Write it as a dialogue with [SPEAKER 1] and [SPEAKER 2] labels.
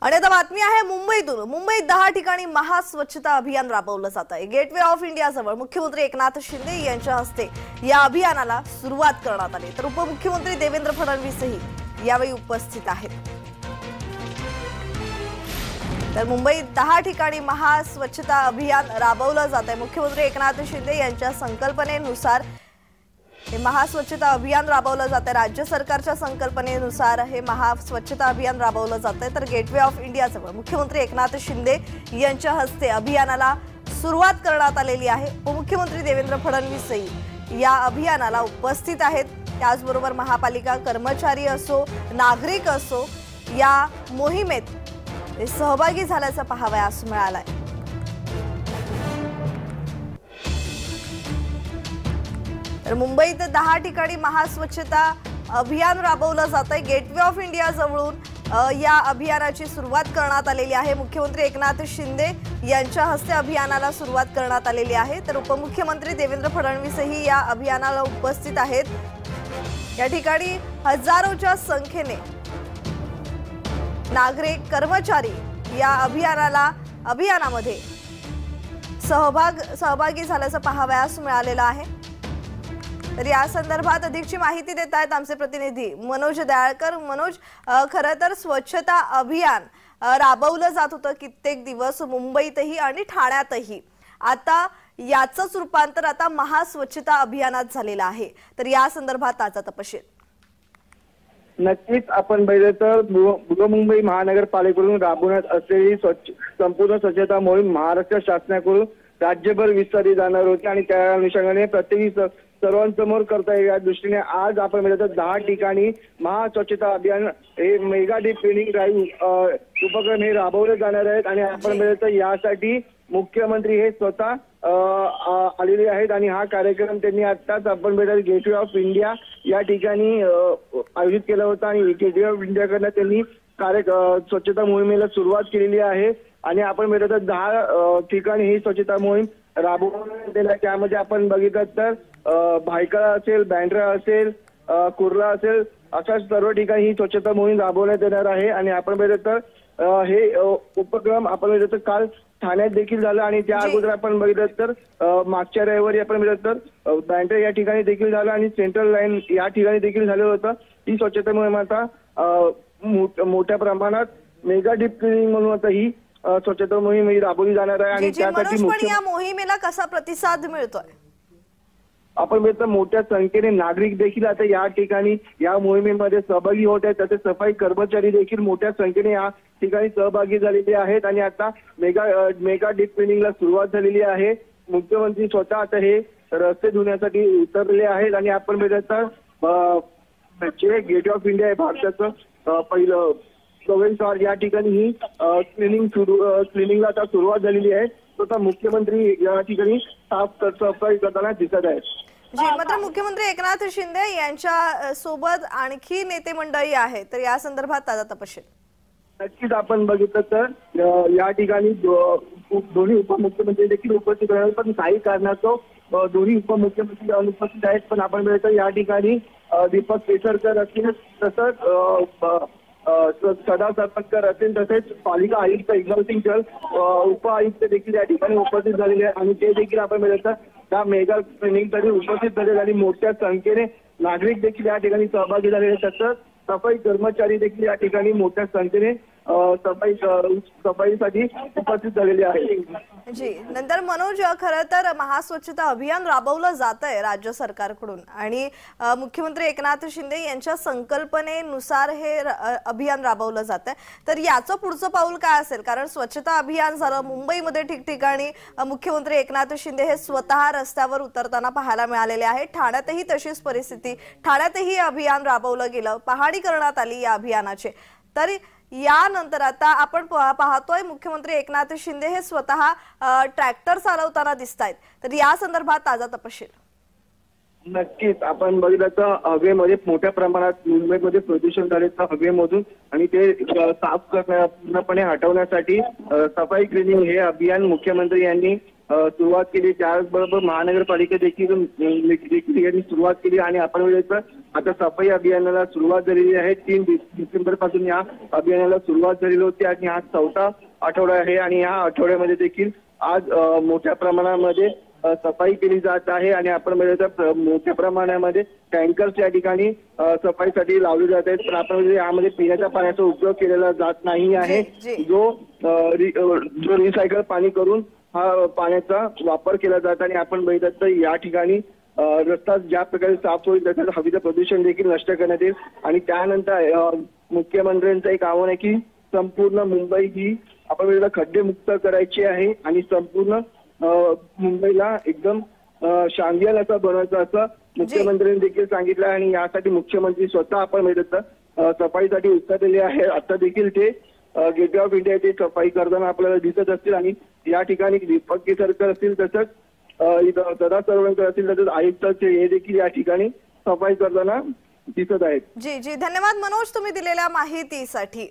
[SPEAKER 1] आणि आता बातमी आहे मुंबईतून। मुंबईत 10 ठिकाणी महास्वच्छता अभियान राबवलं जात आहे। गेटवे ऑफ इंडिया जवळ मुख्यमंत्री एकनाथ शिंदे यांच्या हस्ते या अभियानाला सुरुवात करण्यात आली, तर उपमुख्यमंत्री देवेंद्र फडणवीसही यावेळी उपस्थित आहेत। तर मुंबईत 10 ठिकाणी महास्वच्छता अभियान राबवलं जात आहे। मुख्यमंत्री एकनाथ शिंदे यांच्या संकल्पनेनुसार हे महास्वच्छता अभियान राबवलं जात आहे। राज्य सरकारच्या संकल्पनेनुसार हे महास्वच्छता अभियान राबवलं जात आहे। तर गेटवे ऑफ इंडिया जवळ मुख्यमंत्री एकनाथ शिंदे यांच्या हस्ते अभियानाला सुरुवात करण्यात आलेली आहे। उपमुख्यमंत्री देवेंद्र फडणवीसही या अभियानाला उपस्थित आहेत। त्याचबरोबर महापालिका कर्मचारी असो, नागरिक असो, या मोहिमेत सहभागी झाल्याचं पाहावयास मिळालंय। तर मुंबईत 10 ठिकाणी महास्वच्छता अभियान राबवलं जात आहे। गेटवे ऑफ इंडिया जवळून या अभियानाची सुरुवात करण्यात आलेली आहे। मुख्यमंत्री एकनाथ शिंदे यांच्या हस्ते अभियानाला सुरुवात करण्यात आलेली आहे। तर उपमुख्यमंत्री देवेंद्र फडणवीसही या अभियानाला उपस्थित आहेत। या ठिकाणी हजारोच्या संख्येने नागरिक, कर्मचारी या अभियानामध्ये सहभागी झाल्याचं पाहावयास मिळालेलं आहे। तर या संदर्भात अधिकची माहिती देत आहेत आमचे प्रतिनिधी मनोज दयाळकर। मनोज, खरं तर स्वच्छता अभियान राबवलं जात होतं कित्येक दिवस मुंबईतही आणि ठाण्यातही। आता याचंच रूपांतर आता महास्वच्छता अभियानात झालेलं आहे। तर या संदर्भात ताजा तपशील।
[SPEAKER 2] नक्कीच आपण पाहिलं तर बृहन्मुंबई महानगरपालिकेकडून राबवण्यात असलेली संपूर्ण स्वच्छता मोहीम महाराष्ट्र शासनाकडून राज्यभर विस्तारली जाणार होती आणि त्या अनुषंगाने प्रत्येकी सर्वांसमोर करता येईल या दृष्टीने आज आपण पाहिलं तर 10 ठिकाणी महास्वच्छता अभियान हे मेगा डीप क्लिनिंग ड्राईव्ह उपक्रम हे राबवले जाणार आहेत। आणि आपण पाहिलं तर यासाठी मुख्यमंत्री हे स्वतः आलेले आहेत आणि हा कार्यक्रम त्यांनी आताच आपण पाहिलं गेटवे ऑफ इंडिया या ठिकाणी आयोजित केला होता आणि गेटवे ऑफ इंडियाकडनं त्यांनी स्वच्छता मोहिमेला सुरुवात केलेली आहे। आणि आपण पाहिलं तर 10 ठिकाणी ही स्वच्छता मोहीम राबवण्यात येईल। त्यामध्ये आपण बघितलं तर भायखळा असेल, बँड्रा असेल, कुर्ला असेल, अशा सर्व ठिकाणी ही स्वच्छता मोहीम राबवण्यात येणार आहे। आणि आपण पाहिलं तर हे उपक्रम आपण पाहिलं तर काल ठाण्यात देखील झालं आणि त्या अगोदर आपण बघितलं तर मागच्या रविवारी आपण बघितलं तर बँड्रा या ठिकाणी देखील झालं आणि सेंट्रल लाईन या ठिकाणी देखील झालं होतं। ही स्वच्छता मोहीम आता मोठ्या प्रमाणात मेगा डीप क्लिनिंग म्हणून आता ही स्वच्छता मोहीम राबवली जाणार आहे। आणि त्यासाठी
[SPEAKER 1] या मोहिमेला कसा प्रतिसाद मिळतोय?
[SPEAKER 2] आपण बघितलं मोठ्या संख्येने नागरिक देखील आता या ठिकाणी या मोहिमेमध्ये सहभागी होत आहेत। तसेच सफाई कर्मचारी देखील मोठ्या संख्येने या ठिकाणी सहभागी झालेले आहेत आणि आता मेगा डीप क्लिनिंगला सुरुवात झालेली आहे। मुख्यमंत्री स्वतः आता हे रस्ते धुण्यासाठी उतरले आहेत आणि आपण बघितलं तर जे गेट ऑफ इंडिया आहे भारताचं पहिलं प्रवेशद्वार या ठिकाणी ही क्लिनिंगला आता सुरुवात झालेली आहे। स्वतः मुख्यमंत्री या ठिकाणी सफाई करताना दिसत आहेत।
[SPEAKER 1] मात्र मुख्यमंत्री एकनाथ शिंदे यांच्या सोबत आणखी नेते मंडळी आहे, तर या संदर्भात ताजा तपशील।
[SPEAKER 2] नक्कीच आपण बघितलं तर या ठिकाणी दोन्ही उपमुख्यमंत्री देखील उपस्थित आहेत, पण काही कारणास्तव दोन्ही उपमुख्यमंत्री अनुपस्थित आहेत। पण आपण बघितलं या ठिकाणी दीपक केसरकर असतील, तसंच सदा सरपंचकर असेल, तसेच पालिका आयुक्त इकबाल सिंग चहल उप आयुक्त देखील या ठिकाणी उपस्थित झालेले आहेत आणि ते देखील आपण बघितलं त्या मेगा क्लिनिंगसाठी उपस्थित झालेले आणि मोठ्या संख्येने नागरिक देखील या ठिकाणी सहभागी झालेले। तसंच सफाई कर्मचारी देखील या ठिकाणी मोठ्या संख्येने सफाईसाठी उपस्थित झालेले आहेत।
[SPEAKER 1] जी नंतर मनोज, खरं तर महास्वच्छता अभियान राबवलं जात आहे राज्य सरकारकडून आणि मुख्यमंत्री एकनाथ शिंदे यांच्या संकल्पनेनुसार हे अभियान राबवलं जात आहे। तर याचं पुढचं पाऊल काय असेल? कारण स्वच्छता अभियान झालं, मुंबईमध्ये ठिकठिकाणी मुख्यमंत्री एकनाथ शिंदे हे स्वतः रस्त्यावर उतरताना पाहायला मिळालेले आहे। ठाण्यातही तशीच परिस्थिती, ठाण्यातही अभियान राबवलं गेलं, पाहणी करण्यात आली या अभियानाचे। तर यानंतर आता आपण पाहतोय मुख्यमंत्री एकनाथ शिंदे हे स्वतः ट्रॅक्टर चालवताना दिसतायत, तर या संदर्भात ताजा तपशील।
[SPEAKER 2] नक्कीच आपण बघितलं तर हवेमध्ये मोठ्या प्रमाणात मुंबईमध्ये प्रदूषण झाले तर हवेमधून आणि ते साफ पूर्णपणे हटवण्यासाठी सफाई क्लिनिंग हे अभियान मुख्यमंत्री यांनी सुरुवात केली, त्याचबरोबर महानगरपालिका देखील यांनी सुरुवात केली आणि आपण बघितलं आता सफाई अभियानाला सुरुवात झालेली आहे. 3 डिसेंबर पासून या अभियानाला सुरुवात झालेली होती आणि हा 4था आठवडा आहे आणि या आठवड्यामध्ये देखील आज मोठ्या प्रमाणामध्ये सफाई केली जात आहे आणि आपण बघितलं मोठ्या प्रमाणामध्ये टँकर्स या ठिकाणी सफाईसाठी लावले जात आहेत. पण आपण यामध्ये पिण्याच्या पाण्याचा उपयोग केलेला जात नाही आहे. जो रिसायकल पाणी करून हा पाण्याचा वापर केला जात आणि आपण बघितलं तर या ठिकाणी रस्ता ज्या प्रकारे साफ होईल त्याच्यात हवेचं प्रदूषण देखील नष्ट करण्यात येईल. आणि त्यानंतर मुख्यमंत्र्यांचं एक आव्हान आहे की संपूर्ण मुंबई ही आपण बघितलं खड्डेमुक्त करायची आहे आणि संपूर्ण मुंबईला एकदम शांतियान असं बनवायचं असं मुख्यमंत्र्यांनी देखील सांगितलं आणि यासाठी मुख्यमंत्री स्वतः आपण बघितलं सफाईसाठी उतरलेले आहे. आता देखील ते गेटवे ऑफ इंडिया येथे सफाई करताना आपल्याला दिसत असतील आणि या ठिकाणी दीपक केसरकर असतील तसंच सदा सरवणकर असतील तसंच आयुक्त हे देखील या ठिकाणी सफाई करताना दिसत आहेत.
[SPEAKER 1] जी धन्यवाद मनोज तुम्ही दिलेल्या माहितीसाठी.